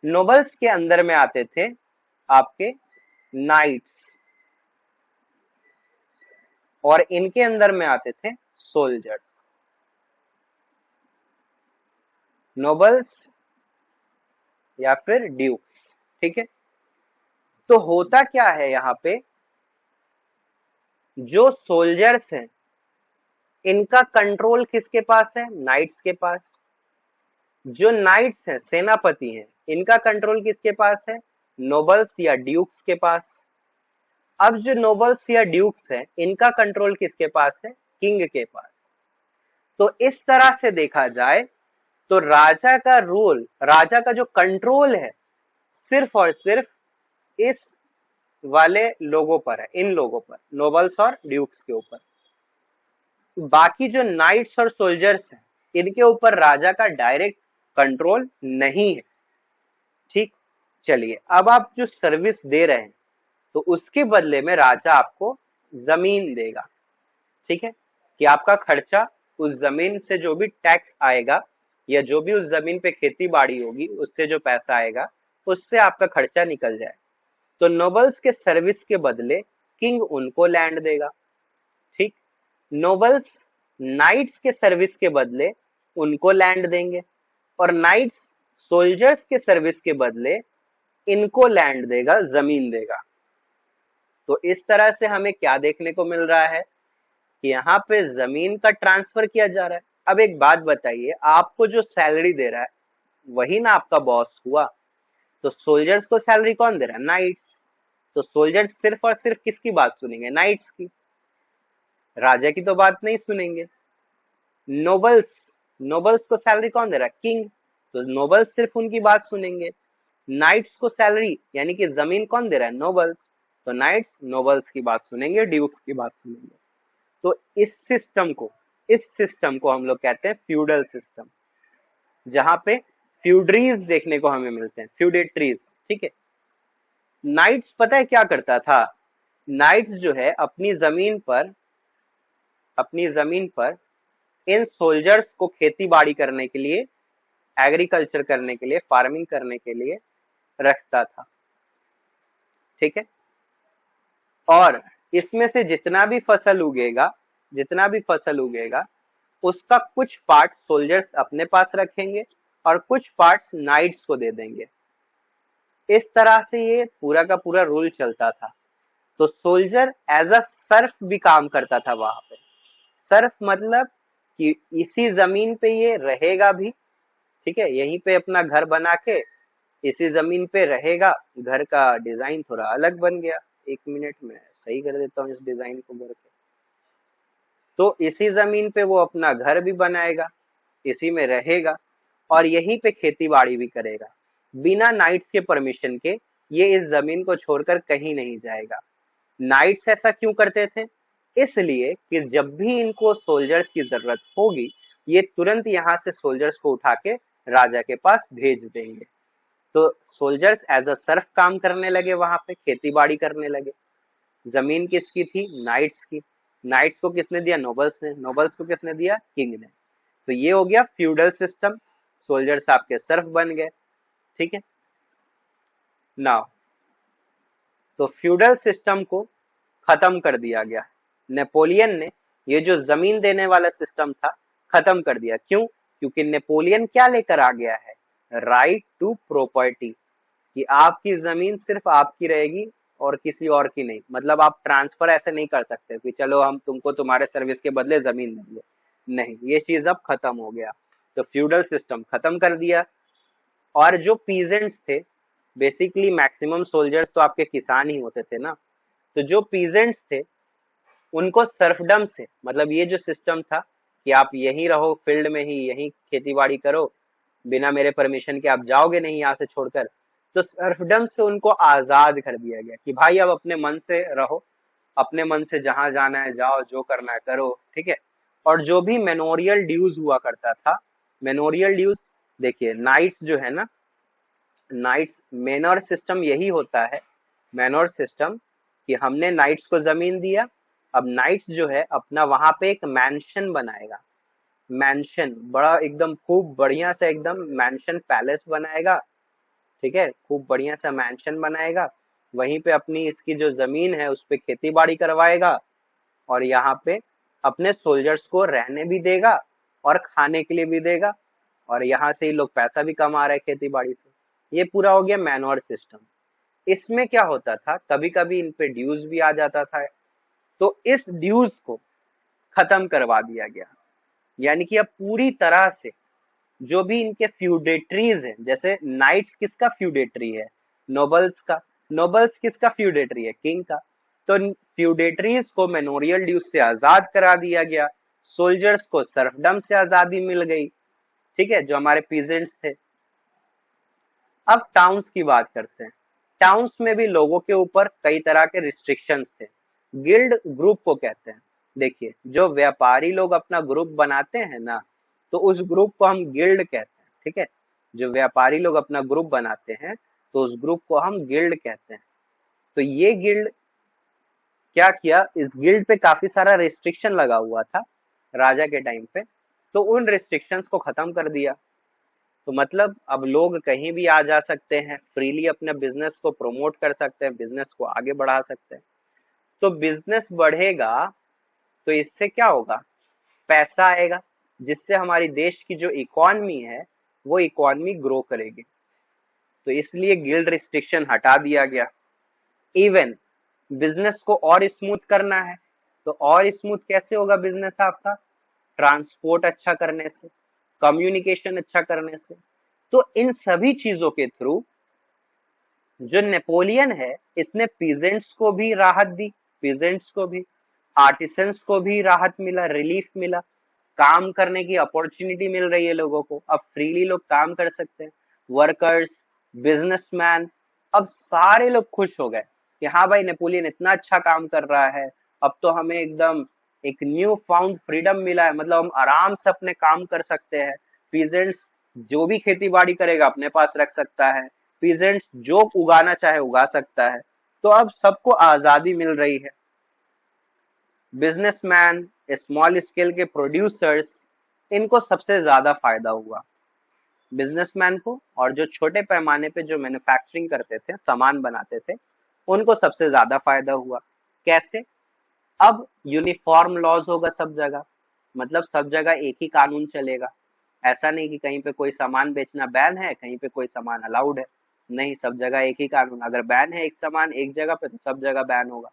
नोबल्स के अंदर में आते थे आपके नाइट्स, और इनके अंदर में आते थे सोल्जर्स। नोबल्स या फिर ड्यूक्स, ठीक है। तो होता क्या है यहाँ पे, जो सोल्जर्स हैं इनका कंट्रोल किसके पास है, नाइट्स के पास। जो नाइट्स हैं, सेनापति हैं, इनका कंट्रोल किसके पास है, नोबल्स या ड्यूक्स के पास। अब जो नोबल्स या ड्यूक्स हैं इनका कंट्रोल किसके पास है, किंग के पास। तो इस तरह से देखा जाए तो राजा का रूल, राजा का जो कंट्रोल है, सिर्फ और सिर्फ इस वाले लोगों पर है, इन लोगों पर, नोबल्स और ड्यूक्स के ऊपर। बाकी जो नाइट्स और सोल्जर्स हैं इनके ऊपर राजा का डायरेक्ट कंट्रोल नहीं है, ठीक। चलिए, अब आप जो सर्विस दे रहे हैं तो उसके बदले में राजा आपको जमीन देगा, ठीक है। कि आपका खर्चा, उस जमीन से जो भी टैक्स आएगा या जो भी उस जमीन पे खेती बाड़ी होगी उससे जो पैसा आएगा उससे आपका खर्चा निकल जाए। तो नोबल्स के सर्विस के बदले किंग उनको लैंड देगा, ठीक। नोबल्स नाइट्स के सर्विस के बदले उनको लैंड देंगे, और नाइट्स सोल्जर्स के सर्विस के बदले इनको लैंड देगा, जमीन देगा। तो इस तरह से हमें क्या देखने को मिल रहा है कि यहाँ पे जमीन का ट्रांसफर किया जा रहा है। अब एक बात बताइए, आपको जो सैलरी दे रहा है वही ना आपका बॉस हुआ। तो सोल्जर्स को सैलरी कौन दे रहा है, नाइट्स। तो सोल्जर्स सिर्फ और सिर्फ किसकी बात सुनेंगे, नाइट्स की, राजा की तो बात नहीं सुनेंगे। नोबल्स, नोबल्स को सैलरी कौन दे रहा है, किंग। तो नोबल्स सिर्फ उनकी बात सुनेंगे। नाइट्स को सैलरी यानी कि जमीन कौन दे रहा है, नोबल्स। तो नाइट्स नोबल्स की बात सुनेंगे, ड्यूक्स की बात सुनेंगे। तो इस सिस्टम को हम लोग कहते हैं फ्यूडल सिस्टम, जहां पे फ्यूडरीज देखने को हमें मिलते हैं, फ्यूडेटरीज, ठीक है। नाइट्स पता है क्या करता था, नाइट्स जो है अपनी जमीन पर इन सोल्जर्स को खेती बाड़ी करने के लिए, एग्रीकल्चर करने के लिए, फार्मिंग करने के लिए रखता था, ठीक है। और इसमें से जितना भी फसल उगेगा उसका कुछ पार्ट सोल्जर्स अपने पास रखेंगे और कुछ पार्ट्स नाइट्स को दे देंगे। इस तरह से ये पूरा का पूरा रूल चलता था। तो सोल्जर एज अ सर्फ भी काम करता था वहां पे। सर्फ मतलब कि इसी जमीन पे ये रहेगा भी, ठीक है, यहीं पे अपना घर बना के इसी जमीन पे रहेगा। घर का डिजाइन थोड़ा अलग बन गया, 1 मिनट में सही कर देता हूँ इस डिजाइन को घर के। तो इसी जमीन पे वो अपना घर भी बनाएगा, इसी में रहेगा और यहीं पे खेती बाड़ी भी करेगा। बिना नाइट्स के परमिशन के ये इस जमीन को छोड़कर कहीं नहीं जाएगा। नाइट्स ऐसा क्यों करते थे, इसलिए कि जब भी इनको सोल्जर्स की जरूरत होगी ये तुरंत यहाँ से सोल्जर्स को उठा के राजा के पास भेज देंगे। तो सोल्जर्स एज अ सर्फ काम करने लगे, वहां पे खेती बाड़ी करने लगे। जमीन किसकी थी, नाइट्स की। नाइट्स को किसने दिया, नोबल्स ने। नोबल्स को किसने दिया, किंग ने। तो ये हो गया फ्यूडल सिस्टम, सोल्जर्स आपके सर्फ बन गए, ठीक है। नाउ तो फ्यूडल सिस्टम को खत्म कर दिया गया। नेपोलियन ने ये जो जमीन देने वाला सिस्टम था खत्म कर दिया। क्यों, क्योंकि नेपोलियन क्या लेकर आ गया है, राइट टू प्रॉपर्टी, कि आपकी जमीन सिर्फ आपकी रहेगी और किसी और की नहीं। मतलब आप ट्रांसफर ऐसे नहीं कर सकते कि चलो हम तुमको तुम्हारे सर्विस के बदले जमीन देंगे, नहीं, ये चीज अब खत्म हो गया। तो फ्यूडल सिस्टम खत्म कर दिया। और जो पीजेंट्स थे, बेसिकली मैक्सिमम सोल्जर्स तो आपके किसान ही होते थे ना, तो जो पीजेंट्स थे उनको सर्फडम से, मतलब ये जो सिस्टम था कि आप यहीं रहो, फील्ड में ही यहीं खेती बाड़ी करो, बिना मेरे परमिशन के आप जाओगे नहीं यहाँ से छोड़कर। तो सर्फडम से उनको आजाद कर दिया गया कि भाई अब अपने मन से रहो, अपने मन से जहां जाना है जाओ, जो करना है करो, ठीक है। और जो भी मेनोरियल ड्यूज हुआ करता था, मेनोरियल ड्यूज, देखिए नाइट्स जो है ना, नाइट्स मेनर सिस्टम यही होता है, मेनर सिस्टम, कि हमने नाइट्स को जमीन दिया, अब नाइट्स जो है अपना वहां पे एक मैंशन बनाएगा, मैंशन बड़ा एकदम खूब बढ़िया सा एकदम मैंशन पैलेस बनाएगा, ठीक है, खूब बढ़िया सा मैंशन बनाएगा, वहीं पे अपनी इसकी जो जमीन है उस पे खेती बाड़ी करवाएगा, और यहाँ पे अपने सोल्जर्स को रहने भी देगा और खाने के लिए भी देगा, और यहाँ से ही लोग पैसा भी कमा रहे हैं खेती बाड़ी से। ये पूरा हो गया मैनोर सिस्टम। इसमें क्या होता था, कभी कभी इन पे ड्यूज भी आ जाता था, तो इस ड्यूज को खत्म करवा दिया गया। यानी कि अब पूरी तरह से जो भी इनके फ्यूडेटरीज हैं, जैसे नाइट्स किसका फ्यूडेटरी है, नोबल्स का, नोबल्स किसका फ्यूडेटरी है, किंग का। तो फ्यूडेटरीज को मेनोरियल ड्यूज से आजाद करा दिया गया, सोल्जर्स को सर्फडम से आजादी मिल गई, ठीक है, जो हमारे पीजेंट्स थे। अब टाउन्स की बात करते हैं। टाउन्स में भी लोगों के ऊपर कई तरह के रिस्ट्रिक्शंस थे। गिल्ड ग्रुप को कहते हैं। देखिए, जो व्यापारी लोग अपना ग्रुप बनाते हैं ना, तो उस ग्रुप को हम गिल्ड कहते हैं, ठीक है। जो व्यापारी लोग अपना ग्रुप बनाते हैं तो उस ग्रुप को हम गिल्ड कहते हैं। तो ये गिल्ड क्या किया, इस गिल्ड पे काफी सारा रिस्ट्रिक्शन लगा हुआ था राजा के टाइम पे, तो उन रिस्ट्रिक्शंस को खत्म कर दिया। तो मतलब अब लोग कहीं भी आ जा सकते हैं, फ्रीली अपने बिजनेस को प्रमोट कर सकते हैं, बिजनेस को आगे बढ़ा सकते हैं। तो बिजनेस बढ़ेगा तो इससे क्या होगा, पैसा आएगा, जिससे हमारी देश की जो इकॉनमी है वो इकॉनमी ग्रो करेगी। तो इसलिए गिल्ड रिस्ट्रिक्शन हटा दिया गया। इवन बिजनेस को और स्मूथ करना है, तो और स्मूथ कैसे होगा बिजनेस आपका, ट्रांसपोर्ट अच्छा करने से, कम्युनिकेशन अच्छा करने से। तो इन सभी चीजों के थ्रू जो नेपोलियन है, इसने पीजेंट्स को भी राहत दी, पीजेंट्स को भी, आर्टिसंस को भी राहत मिला, रिलीफ मिला, काम करने की अपॉर्चुनिटी मिल रही है लोगों को, अब फ्रीली लोग काम कर सकते हैं, वर्कर्स, बिजनेसमैन, अब सारे लोग खुश हो गए कि हाँ भाई नेपोलियन इतना अच्छा काम कर रहा है, अब तो हमें एकदम एक न्यू फाउंड फ्रीडम मिला है, मतलब हम आराम से अपने काम कर सकते हैं। पीजेंट्स जो भी खेती बाड़ी करेगा अपने पास रख सकता है, पीजेंट्स जो उगाना चाहे उगा सकता है। तो अब सबको आजादी मिल रही है। बिजनेसमैन, स्मॉल स्केल के प्रोड्यूसर्स, इनको सबसे ज्यादा फायदा हुआ, बिजनेसमैन को, और जो छोटे पैमाने पे जो मैन्युफैक्चरिंग करते थे, सामान बनाते थे, उनको सबसे ज्यादा फायदा हुआ। कैसे, अब यूनिफॉर्म लॉज होगा सब जगह, मतलब सब जगह एक ही कानून चलेगा। ऐसा नहीं कि कहीं पे कोई सामान बेचना बैन है, कहीं पे कोई सामान अलाउड है, नहीं, सब जगह एक ही कानून। अगर बैन है एक सामान एक जगह पे तो सब जगह बैन होगा।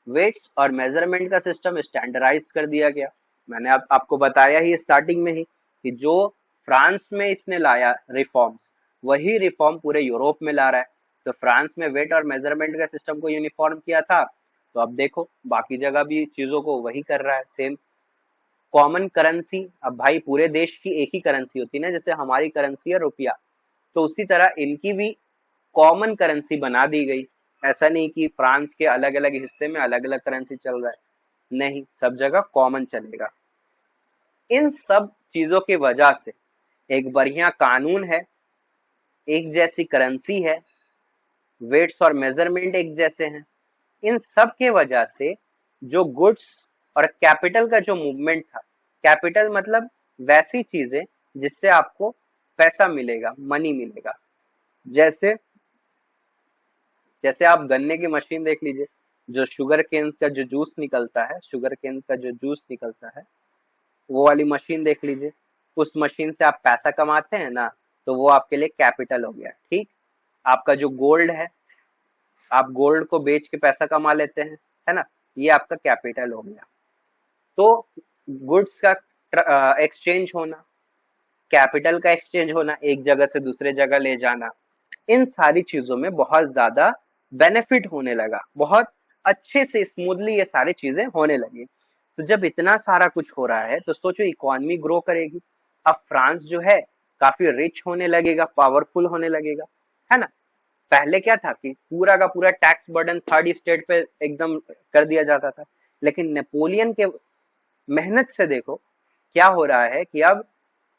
वेट्स और मेजरमेंट का सिस्टम स्टैंडर्डाइज कर दिया गया। मैंने आपको बताया ही स्टार्टिंग में ही कि जो फ्रांस में इसने लाया रिफॉर्म्स, वही रिफॉर्म पूरे यूरोप में ला रहा है। तो फ्रांस में वेट और मेजरमेंट का सिस्टम को यूनिफॉर्म किया था, तो अब देखो बाकी जगह भी चीजों को वही कर रहा है, सेम। कॉमन करेंसी, अब भाई पूरे देश की एक ही करेंसी होती है ना, जैसे हमारी करेंसी है रुपया, तो उसी तरह इनकी भी कॉमन करेंसी बना दी गई। ऐसा नहीं कि फ्रांस के अलग अलग हिस्से में अलग अलग करेंसी चल रहा है, नहीं, सब जगह कॉमन चलेगा। इन सब चीजों की वजह से एक बढ़िया कानून है, एक जैसी करेंसी है, वेट्स और मेजरमेंट एक जैसे हैं। इन सब के वजह से जो गुड्स और कैपिटल का जो मूवमेंट था, कैपिटल मतलब वैसी चीजें जिससे आपको पैसा मिलेगा, मनी मिलेगा। जैसे जैसे आप गन्ने की मशीन देख लीजिए, जो शुगर केन का जो जूस निकलता है, शुगर केन का जो जूस निकलता है, वो वाली मशीन देख लीजिए, उस मशीन से आप पैसा कमाते हैं ना, तो वो आपके लिए कैपिटल हो गया, ठीक। आपका जो गोल्ड है, आप गोल्ड को बेच के पैसा कमा लेते हैं, है ना, ये आपका कैपिटल हो गया। तो गुड्स का एक्सचेंज होना, कैपिटल का एक्सचेंज होना, एक जगह से दूसरे जगह ले जाना, इन सारी चीजों में बहुत ज्यादा बेनिफिट होने लगा, बहुत अच्छे से स्मूथली ये सारी चीजें होने लगी। तो जब इतना सारा कुछ हो रहा है तो सोचो इकोनॉमी ग्रो करेगी। अब फ्रांस जो है काफी रिच होने लगेगा, पावरफुल होने लगेगा, है ना। पहले क्या था कि पूरा का पूरा टैक्स बर्डन थर्ड स्टेट पे एकदम कर दिया जाता था, लेकिन नेपोलियन के मेहनत से देखो क्या हो रहा है कि अब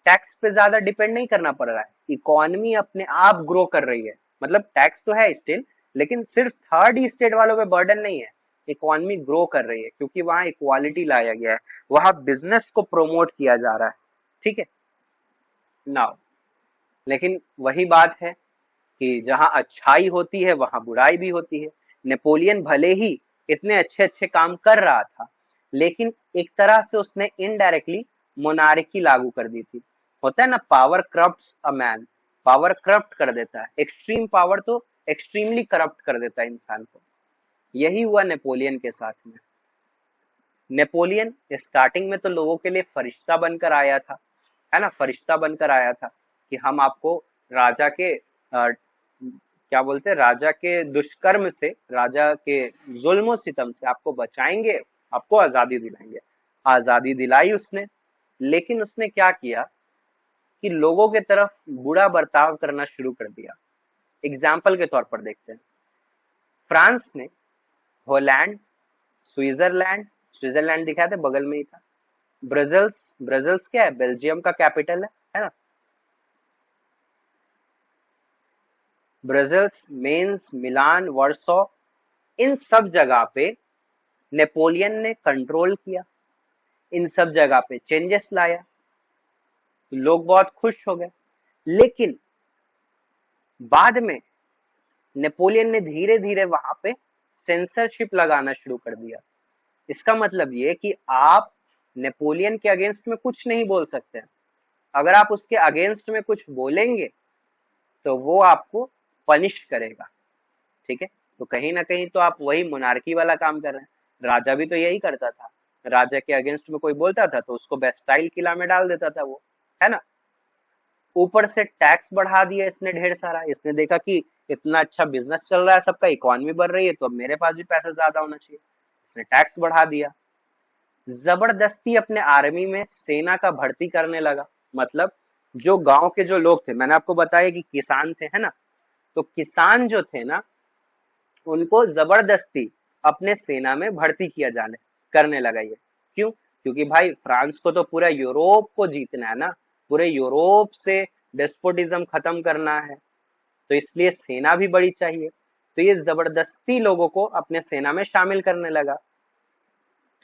टैक्स पे ज्यादा डिपेंड नहीं करना पड़ रहा है, इकोनॉमी अपने आप ग्रो कर रही है। मतलब टैक्स तो है स्टिल, लेकिन सिर्फ थर्ड स्टेट वालों पे बर्डन नहीं है, इकोनॉमी ग्रो कर रही है क्योंकि वहां इक्वालिटी लाया गया है, वहां बिजनेस को प्रमोट किया जा रहा है। ठीक है नाउ, लेकिन वही बात है कि जहां अच्छाई होती है वहां बुराई भी होती है। नेपोलियन भले ही इतने अच्छे अच्छे काम कर रहा था, लेकिन एक तरह से उसने इनडायरेक्टली मोनार्की लागू कर दी थी। होता है ना, power corrupts a man, power corrupt कर देता है, एक्सट्रीम पावर तो एक्सट्रीमली करप्ट कर देता है इंसान को। यही हुआ नेपोलियन के साथ में। नेपोलियन स्टार्टिंग में तो लोगों के लिए फरिश्ता बनकर आया था, है ना, फरिश्ता बनकर आया था कि हम आपको राजा के क्या बोलते हैं, राजा के दुष्कर्म से, राजा के जुल्म सितम से आपको बचाएंगे, आपको आजादी दिलाएंगे। आजादी दिलाई उसने, लेकिन उसने क्या किया कि लोगों के तरफ बुरा बर्ताव करना शुरू कर दिया। एग्जाम्पल के तौर पर देखते हैं, फ्रांस ने हॉलैंड, स्विट्जरलैंड, स्विट्जरलैंड दिखाया था बगल में ही था, ब्रजल्स, ब्रजल्स क्या है, बेल्जियम का कैपिटल है ना, ब्रजल्स, मेंस, मिलान, वर्सो, इन सब जगह पे नेपोलियन ने कंट्रोल किया, इन सब जगह पे चेंजेस लाया, तो लोग बहुत खुश हो गए। लेकिन बाद में नेपोलियन ने धीरे धीरे वहां पे सेंसरशिप लगाना शुरू कर दिया। इसका मतलब ये कि आप नेपोलियन के अगेंस्ट में कुछ नहीं बोल सकते हैं। अगर आप उसके अगेंस्ट में कुछ बोलेंगे तो वो आपको पनिश करेगा। ठीक है, तो कहीं ना कहीं तो आप वही मोनार्की वाला काम कर रहे हैं। राजा भी तो यही करता था, राजा के अगेंस्ट में कोई बोलता था तो उसको बेस्टाइल किला में डाल देता था वो, है ना। ऊपर से टैक्स बढ़ा दिया इसने ढेर सारा, इसने देखा कि इतना अच्छा बिजनेस चल रहा है, सबका इकोनॉमी बढ़ रही है, तो अब मेरे पास भी पैसा ज्यादा होना चाहिए, इसने टैक्स बढ़ा दिया। जबरदस्ती अपने आर्मी में सेना का भर्ती करने लगा। मतलब जो गांव के जो लोग थे, मैंने आपको बताया कि किसान थे, है ना, तो किसान जो थे ना, उनको जबरदस्ती अपने सेना में भर्ती किया जाने करने लगा ये। क्यों? क्योंकि भाई फ्रांस को तो पूरा यूरोप को जीतना है ना, पूरे यूरोप से डेस्पोटिज्म खत्म करना है, तो इसलिए सेना भी बड़ी चाहिए। तो ये जबरदस्ती लोगों को अपने सेना में शामिल करने लगा।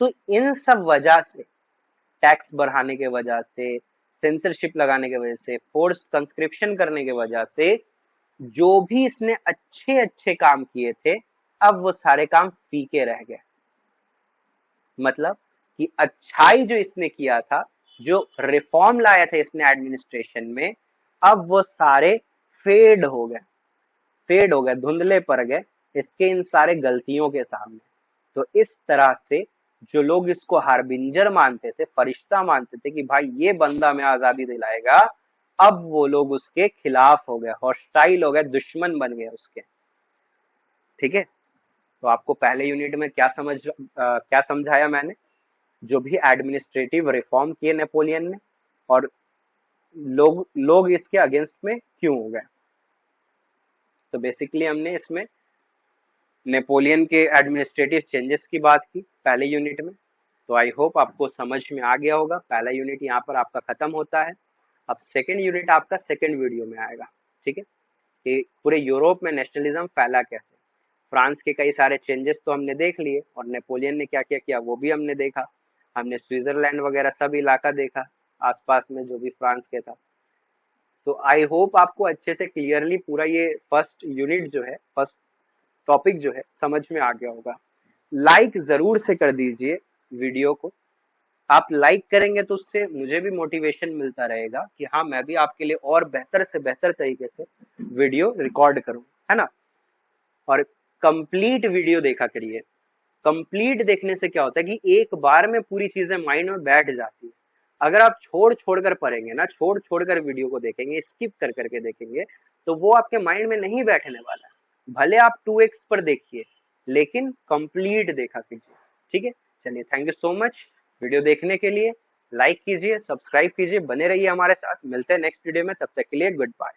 तो इन सब वजह से, टैक्स बढ़ाने के वजह से, सेंसरशिप लगाने की वजह से, फोर्स कंस्क्रिप्शन करने की वजह से, जो भी इसने अच्छे अच्छे काम किए थे, अब वो सारे काम फीके रह गए। मतलब कि अच्छाई जो इसने किया था, जो रिफॉर्म लाया था इसने एडमिनिस्ट्रेशन में, अब वो सारे फेड हो गए, फेड हो गए, धुंधले पड़ गए इसके इन सारे गलतियों के सामने। तो इस तरह से जो लोग इसको हार्बिंजर मानते थे, फरिश्ता मानते थे कि भाई ये बंदा हमें आजादी दिलाएगा, अब वो लोग उसके खिलाफ हो गए, हॉस्टाइल हो गए, दुश्मन बन गए उसके। ठीक है, तो आपको पहले यूनिट में क्या समझाया मैंने, जो भी एडमिनिस्ट्रेटिव रिफॉर्म किए नेपोलियन ने, और लोग लोग इसके अगेंस्ट में क्यों हो गए। तो बेसिकली हमने इसमें नेपोलियन के एडमिनिस्ट्रेटिव चेंजेस की बात की पहले यूनिट में। तो आई होप आपको समझ में आ गया होगा। पहला यूनिट यहाँ पर आपका खत्म होता है। अब सेकंड यूनिट आपका सेकंड वीडियो में आएगा। ठीक है, कि पूरे यूरोप में नेशनलिज्म फैला कैसे। फ्रांस के कई सारे चेंजेस तो हमने देख लिए, और नेपोलियन ने क्या क्या किया वो भी हमने देखा। हमने स्विट्जरलैंड वगैरह सब इलाका देखा आसपास में जो भी फ्रांस के था। तो आई होप आपको अच्छे से क्लियरली पूरा ये फर्स्ट यूनिट जो है, फर्स्ट टॉपिक जो है, समझ में आ गया होगा। लाइक जरूर से कर दीजिए वीडियो को। आप लाइक करेंगे तो उससे मुझे भी मोटिवेशन मिलता रहेगा कि हाँ मैं भी आपके लिए और बेहतर से बेहतर तरीके से वीडियो रिकॉर्ड करूं, है ना। और कंप्लीट वीडियो देखा करिए। कंप्लीट देखने से क्या होता है कि एक बार में पूरी चीजें माइंड में बैठ जाती है। अगर आप छोड़ छोड़ कर पढ़ेंगे ना, छोड़ छोड़ कर वीडियो को देखेंगे, स्किप कर करके देखेंगे, तो वो आपके माइंड में नहीं बैठने वाला है। भले आप 2x पर देखिए, लेकिन कंप्लीट देखा कीजिए। ठीक है, चलिए thank you so much video देखने के लिए। लाइक कीजिए, सब्सक्राइब कीजिए, बने रहिए हमारे साथ। मिलते हैं नेक्स्ट वीडियो में, तब तक के लिए गुड बाय।